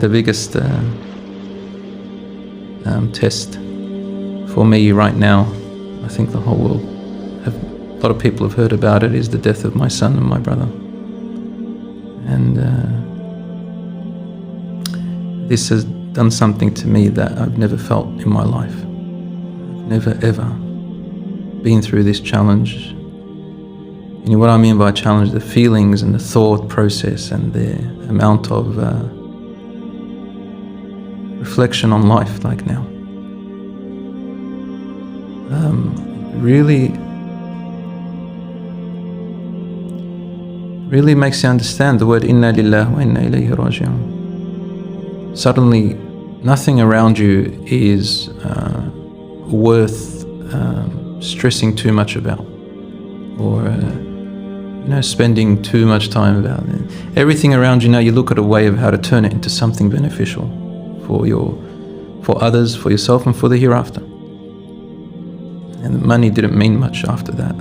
the biggest test for me right now. I think the whole world, a lot of people have heard about it, is the death of my son and my brother. And this has done something to me that I've never felt in my life. I've never ever been through this challenge. You know what I mean by challenge? The feelings and the thought process and the amount of reflection on life like now. Really makes you understand the word inna lillahi wa inna ilayhi raji'un. Suddenly, nothing around you is worth stressing too much about, or spending too much time about it. Everything around you now, you look at a way of how to turn it into something beneficial for others, for yourself, and for the hereafter. And money didn't mean much after that.